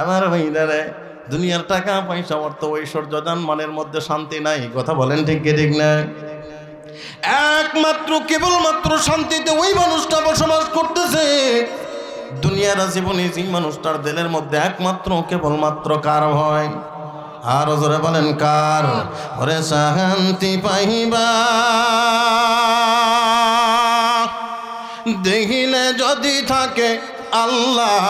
আমার ভাইরা, দুনিয়ার টাকা পয়সা অর্থ ঐশ্বর্য মানের মধ্যে শান্তি নাই। কথা বলেন ঠিক কি ঠিক না? একমাত্র কেবলমাত্র শান্তিতে ওই মানুষটা বসবাস করতেছে দুনিয়ার জীবনে, যে মানুষটার দিলের মধ্যে একমাত্র কেবলমাত্র কার হয়? আর জোরে বলেন কার? ওরে শান্তি পাইবা দেখিলে যদি থাকে আল্লাহ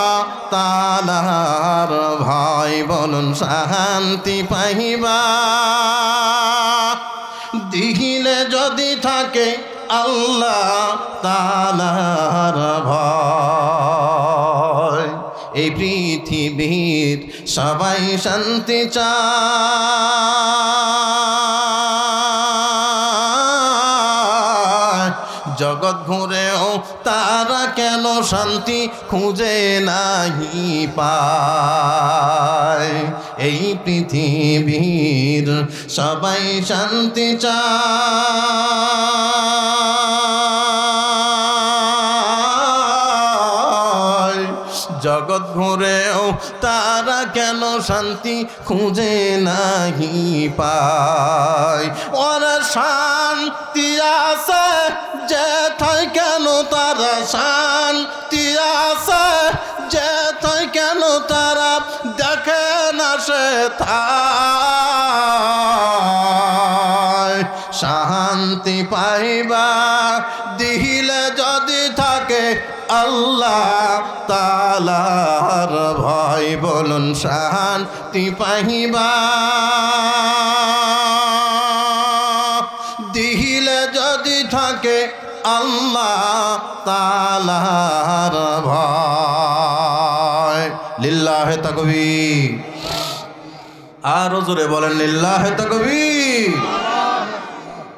তাআলার ভয়, বলুন শান্তি পাইবা দেখিলে যদি থাকে আল্লাহ তাআলার ভয়। এই পৃথিবীর সবাই শান্তি চায়, জগৎ ঘুরেও তারা কেন শান্তি খুঁজে নাহি পায়। এই পৃথিবীর সবাই শান্তি চায়, জগৎ ঘুরেও তারা কেন শান্তি খুঁজে নাহি পায়। ওরা শান্তি আছে যেথায় কেন তারা শান্তি আছে যেথায় কেন তারা দেখে না সেথায়। শান্তি পাইবা দিলে যদি থাকে আল্লাহ তাআলার ভয়, বলুন শান্তি পাইবা দিলে যদি থাকে আল্লাহ তাআলার ভয়। লিল্লাহে তাকবীর। আরো জোরে বলেন লিল্লাহে তাকবীর।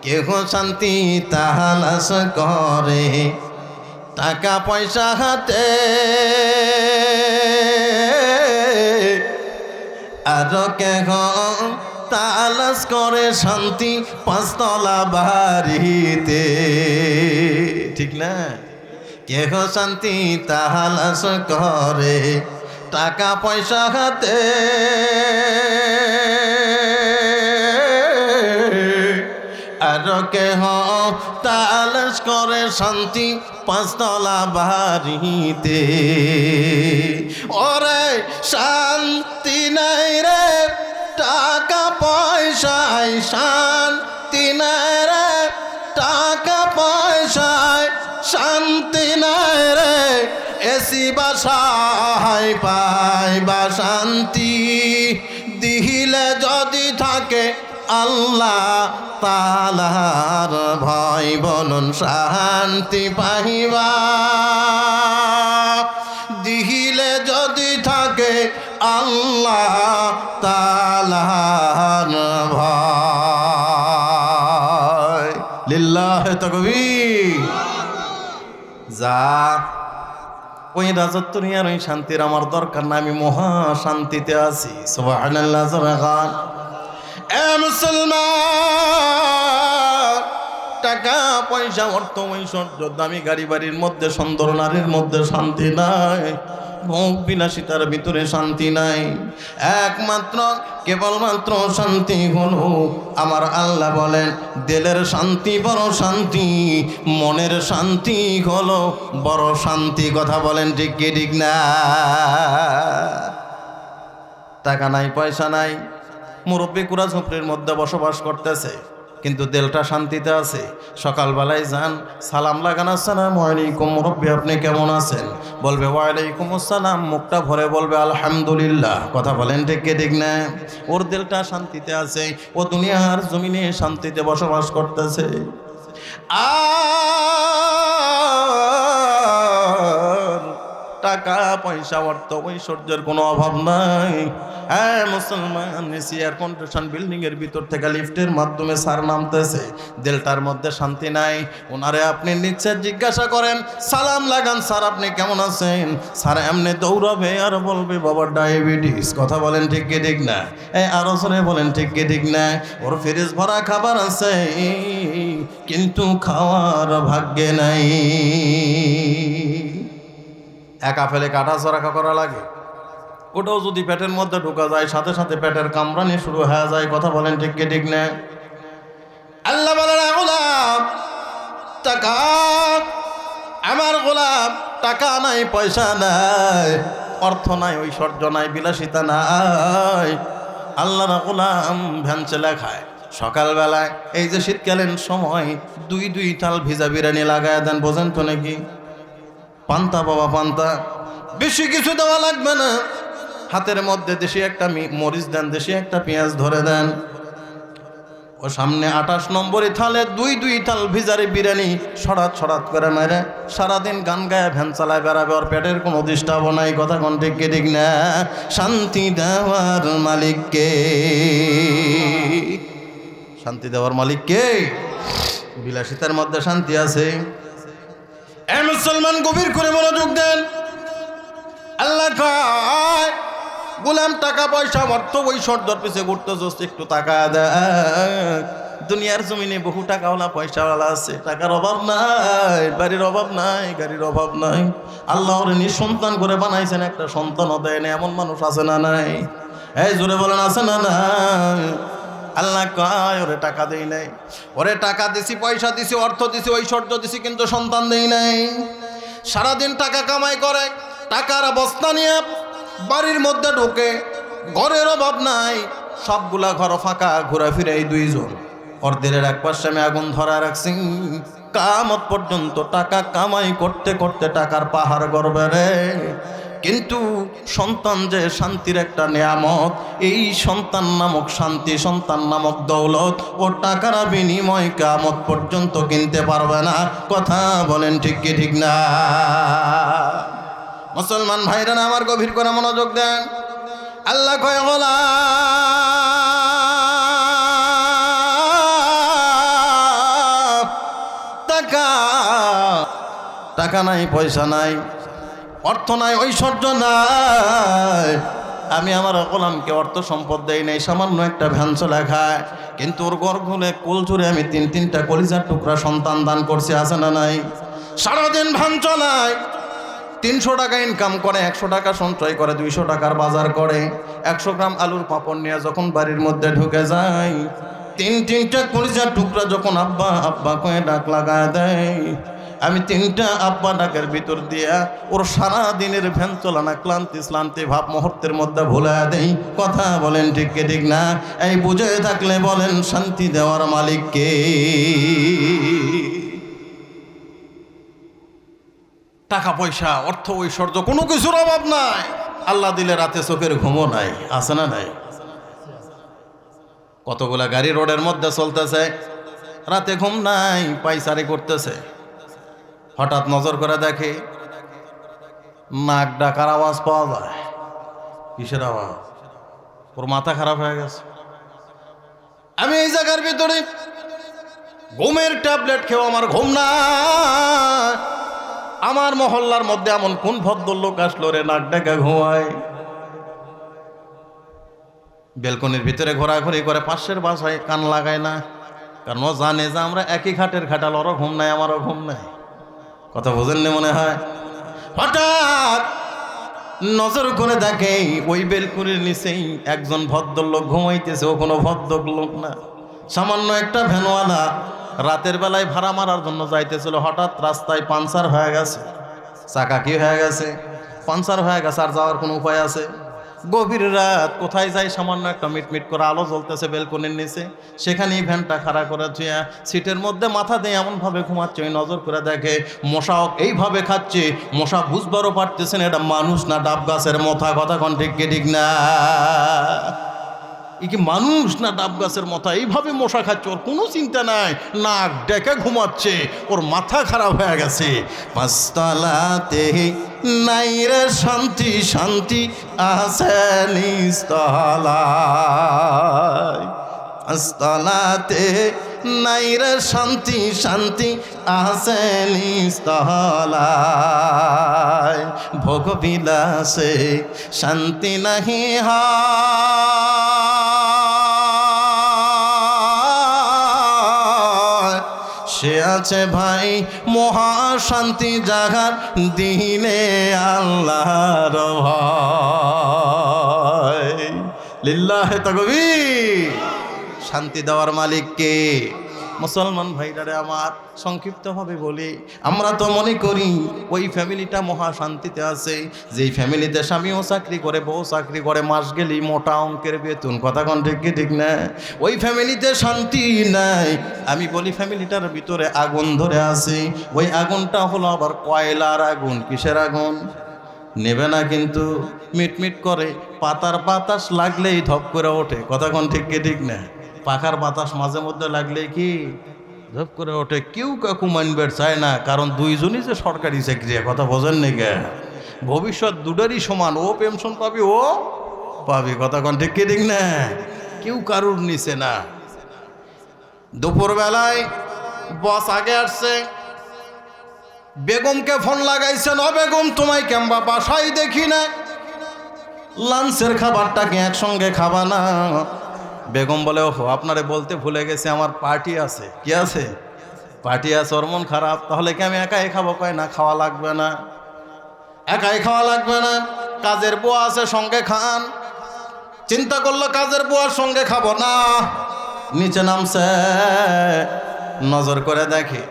কেহ শান্তি তালাশ করে টাকা পয়সা হাতে, আর কেহ তালাশ করে শান্তি পাঁচতলা বাড়িতে। ঠিক না? কেহ শান্তি তালাশ করে টাকা পয়সা হাতে, আর কেহ তালাশ করে শান্তি পাঁচতলা বাড়িতে। ওরে শান্তি নাই রে টাকা পয়সায়, শান্তি নাই রে টাকা পয়সায়, শান্তি নাই রে এসি বাসায় পাইবা শান্তি দিলে যদি থাকে আল্লাহ তাআলার ভয়, বলুন শান্তি পাইবা দিলে যদি থাকে আল্লাহ তাআলার ভয়। লিল্লাহে তাকবীর। যা ওই রাজত্ব নিয়ে আর ওই শান্তির আমার দরকার না, আমি মহা শান্তিতে আছি। সুবহানাল্লাহ। জোরে এ মুসলমান, টাকা পয়সা অর্থ ঐশ্বর্য দামি গাড়ি বাড়ির মধ্যে সুন্দর নারীর মধ্যে শান্তি নাই, ভোগ বিলাসিতার ভিতরে শান্তি নাই। একমাত্র কেবলমাত্র শান্তি হলো আমার আল্লাহ বলেন দিলের শান্তি বড় শান্তি, মনের শান্তি হলো বড় শান্তি। কথা বলেন ঠিক কি ঠিক না? টাকা নাই পয়সা নাই, মুরব্বী কুড়া ঝুপড়ির মধ্যে বসবাস করতেছে, কিন্তু দিলটা শান্তিতে আছে। সকালবেলায় যান, সালাম লাগান, আসসালামু আলাইকুম মুরব্বী আপনি কেমন আছেন? বলবে ওয়ালাইকুম আসসালাম, মুখটা ভরে বলবে আলহামদুলিল্লাহ। কথা বলেন ঠিক কি ঠিক না? ওর দিলটা শান্তিতে আছে, ও দুনিয়ার জমিনে শান্তিতে বসবাস করতেছে। আর টাকা পয়সা অর্থ ঐশ্বর্যের কোনো অভাব নাই। হ্যাঁ মুসলমান, এয়ার কন্ডিশন বিল্ডিং এর ভিতর থেকে লিফটের মাধ্যমে স্যার নামতেছে, দিলটার মধ্যে শান্তি নাই। ওনারে আপনি নিচে জিজ্ঞাসা করেন, সালাম লাগান, স্যার আপনি কেমন আছেন? স্যার এমনি দৌড়াবে আর বলবে বাবা ডায়াবেটিস। কথা বলেন ঠিক কি ঠিক না? আরো জোরে বলেন ঠিক কি ঠিক না? ওর ফ্রিজ ভরা খাবার আছে কিন্তু খাওয়ার ভাগ্যে নাই। একা ফেলে কাটা চড়া করা লাগে। ওটাও যদি পেটের মধ্যে ঢোকা যায় সাথে সাথে পেটের কামড়ানি শুরু হয়ে যায়। কথা বলেন ঠিক কি ঠিক না? আল্লাহ বলেন গোলাম টাকা, আমার গোলাম টাকা নাই, পয়সা নাই, অর্থ নাই, ঐশ্বর্য নাই, বিলাসিতা নাই, আল্লাহর গোলাম ভ্যান চালা খায়। সকালবেলায় এই যে শীতকালীন সময় 2 তাল ভিজা বিরিয়ানি লাগায় দেন, বোঝেন তো নাকি? পান্তা বাবা পান্তা, বেশি কিছু দেওয়া লাগবে না, হাতের মধ্যে দেশি একটা মরিচ দেন, দেশি একটা পেঁয়াজ ধরে দেন, ও সামনে 28 নম্বরে থালে 2 তাল ভিজারি বিরিয়ানি সরাত সরাত করে মেরে সারাদিন গান গায়ে ভ্যান চালায় বেড়াবে, ওর পেটের কোনো ডিস্টার্ব নাই। কথা কোন ঠিক কি ঠিক না? শান্তি দেওয়ার মালিককে, শান্তি দেওয়ার মালিককে। বিলাসিতার মধ্যে শান্তি আছে? এ মুসলমান গভীর করে মনোযোগ দেন। আল্লাহ কয় গোলাম টাকা পয়সা অর্থ ঐশ্বর্যের পিছে ঘুরতেছস, একটু টাকা দেখ। দুনিয়ার জমিনে বহু টাকাওয়ালা পয়সাওয়ালা আছে, টাকার অভাব নাই, বাড়ির অভাব নাই, গাড়ির অভাব নাই। আল্লাহ ওরে নিঃসন্তান করে বানাইছেন, একটা সন্তানও দেয় না, এমন মানুষ আছে না নাই? এই জোরে বলেন আছে না নাই? আল্লাহ কয় ওরে টাকা দেই নাই, ওরে টাকা দিছি, পয়সা দিছি, অর্থ দিছি, ঐশ্বর্য দিছি, কিন্তু সন্তান দেই নাই। সারাদিন টাকা কামাই করে, টাকার বস্তা নিয়ে বাড়ির মধ্যে ঢোকে, ঘরের অভাব নাই, সবগুলা ঘর ফাঁকা, ঘোরাফিরে এই 2 জন। অর্ধের এক পাশে আমি আগুন ধরা রাখছি, কামত পর্যন্ত টাকা কামাই করতে করতে টাকার পাহাড় গড়বে রে। কিন্তু সন্তান যে শান্তির একটা নিয়ামত, এই সন্তান নামক শান্তি, সন্তান নামক দৌলত ও টাকার বিনিময় কামত পর্যন্ত কিনতে পারবে না। কথা বলেন ঠিক কি ঠিক না? মুসলমান ভাইরা আমার গভীর করে মনোযোগ দেন। আল্লাহ কয় গোলাম টাকা, টাকা নাই, পয়সা নাই, অর্থ নাই, ঐশ্বর্য নাই, আমি আমার গোলামকে অর্থ সম্পদ দেই নাই, সামান্য একটা ভ্যান চলা খায়, কিন্তু ওর গর্ভে কোল জুড়ে আমি 3টা কলিজার টুকরা সন্তান দান করছি, আছে না নাই? সারাদিন ভ্যান চলায়, 300 টাকা ইনকাম করে, 100 টাকা সঞ্চয় করে, 200 টাকার বাজার করে, 100 গ্রাম আলুর পাপড় নিয়ে যখন বাড়ির মধ্যে ঢুকে যায়, 3টা কলিজার টুকরা যখন আব্বা আব্বা কয়ে ডাক লাগায় দেয়, আমি 3টা আব্বা ডাকের ভিতর দিয়া ওর সারা দিনের ভ্যান চলানা ক্লান্তি শ্লান্তি ভাব মুহূর্তের মধ্যে ভুলে দেই। কথা বলেন ঠিক কি ঠিক না? এই বুঝে থাকলে বলেন শান্তি দেওয়ার মালিককে। টাকা পয়সা অর্থ ঐশ্বর্য কোনো কিছুর অভাব নাই, আল্লাহ দিলে রাতে চোখের ঘুমও নাই, আছে না নাই? কতগুলা গাড়ি রোডের মধ্যে চলতেছে, রাতে ঘুম নাই, পাইচারি করতেছে, হঠাৎ নজর করে দেখে নাক ডাকার আওয়াজ পাওয়া যায়। কিসের আওয়াজ? ওর মাথা খারাপ হয়ে গেছে। আমি এই জায়গার ভিতরে ঘুমের ট্যাবলেট খেয়েও আমার ঘুম না। আমার মহল্লার মধ্যে এমন কোন ভদ্রলোক আসলো রে নাক ডাকা ঘুমায়? বেলকনির ভিতরে ঘোরাঘুরি করে, পাশের বাসায় কান লাগায় না, কারণ ও জানে যে আমরা একই খাটের খাটাল, ওরও ঘুম নাই, আমারও ঘুম নাই। কথা বোঝেন না মনে হয়? হঠাৎ নজর করে দেখে ওই বেলকুনির নিচেই একজন ভদ্রলোক ঘুমাইতেছে। ও কোনো ভদ্রলোক না, সামান্য একটা ভ্যানওয়ালা রাতের বেলায় ভাড়া মারার জন্য যাইতেছিল। হঠাৎ রাস্তায় পাঞ্চার হয়ে গেছে, চাকা কি হয়ে গেছে, পাঞ্চার হয়ে গেছে, আর যাওয়ার কোনো উপায় আছে? গভীর রাত, কোথায় যাই, সামান্য একটা মিটমিট করে আলো জ্বলতেছে বেলকনির নিচে, সেখানেই ভ্যানটা খাড়া করে ধুয়া সিটের মধ্যে মাথা দিয়ে এমনভাবে ঘুমাচ্ছে, ওই নজর করে দেখে মশাও এইভাবে খাচ্ছে। মশা বুঝবারও পারতেছেন এটা মানুষ না ডাব গাছের মাথা। কথা কোন ঠিক কি ঠিক না? কি মানুষ না ডাব গাছের মাথা? এইভাবে মশা খাচ্ছে, ওর কোনো চিন্তা নাই, নাক ডেকে ঘুমাচ্ছে, ওর মাথা খারাপ হয়ে গেছে। 5 তলাতে নাই রে শান্তি, শান্তি আছে নিচতলায়। 5 তলাতে নাই রে শান্তি, শান্তি আছে নিচতলায়। ভোগ বিলাসে শান্তি নাহি সে আছে ভাই মহাশান্তি জাগার দিনে আল্লাহর ভয়। লিল্লাহে তাকবীর। শান্তি দেওয়ার মালিক কে? মুসলমান ভাইরারে আমার, সংক্ষিপ্তভাবে বলি, আমরা তো মনে করি ওই ফ্যামিলিটা মহা শান্তিতে আছে, যেই ফ্যামিলিতে স্বামীও চাকরি করে, বউ চাকরি করে, মাস গেলেই মোটা অঙ্কের বেতন। কথা কোন ঠিক কি ঠিক না? ওই ফ্যামিলিতে শান্তি নাই। আমি বলি ফ্যামিলিটার ভিতরে আগুন ধরে আছে। ওই আগুনটা হলো আবার কয়লার আগুন। কিসের আগুন? নেবে না কিন্তু মিটমিট করে, পাতার বাতাস লাগলেই ধপ করে ওঠে। কথা কোন ঠিক কি ঠিক না? পাখার বাতাস মাঝে মধ্যে লাগলেই কি ধপ করে ওঠে। কেউ কাকু মানবে চায় না, কারণ দুইজনই যে সরকারি চাকরি। কথা বোঝেন নি কে? ভবিষ্যৎ দুটারই সমান, ও পেনশন পাবি, ও পাবি। কথা কোন ঠিক কি ঠিক না? কেউ কারুর নিচে না। দুপুরবেলায় বস আগে আসছে, বেগমকে ফোন লাগাইছেন, ও বেগম তোমায় কেমবা বাসায় দেখি না, লাঞ্চের খাবারটাকে একসঙ্গে খাবা না? বেগম বলে, ওহো আপনারে বলতে ভুলে গেছে, আমার পার্টি আছে। কি আছে? পার্টি আছে। ওর মন খারাপ। তাহলে কি আমি একাই খাবো? কয় না, খাওয়া লাগবে না, একাই খাওয়া লাগবে না, কাজের বুয়া আছে, সঙ্গে খান। চিন্তা করলো কাজের বুয়ার সঙ্গে খাবো না। নিচে নামছে, নজর করে দেখে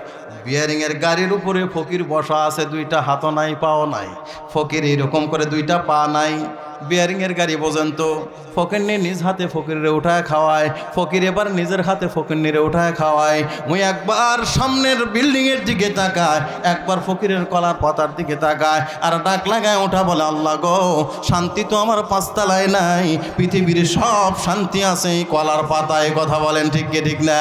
বিয়ারিং এর গাড়ির উপরে ফকির বসা আছে, দুইটা হাতও নাই, পাও নাই। ফকির এইরকম করে দুইটা পা নাই। বিয়ারিং এর গাড়ি বোঝেন তো, ফকির নিয়ে নিজ হাতে ফকিরে উঠায় খাওয়ায়, ফকির এবার নিজের হাতে ফকির নিয়ে উঠায় খাওয়ায়। ওই একবার সামনের বিল্ডিং এর দিকে তাকায়, একবার ফকিরের কলার পাতার দিকে তাকায়, আর ডাক লাগায় ওঠা, বলে আল্লাহ গো, শান্তি তো আমার পাঁচতলায় নাই, পৃথিবীর সব শান্তি আছে এই কলার পাতায়। কথা বলেন ঠিক কি ঠিক না?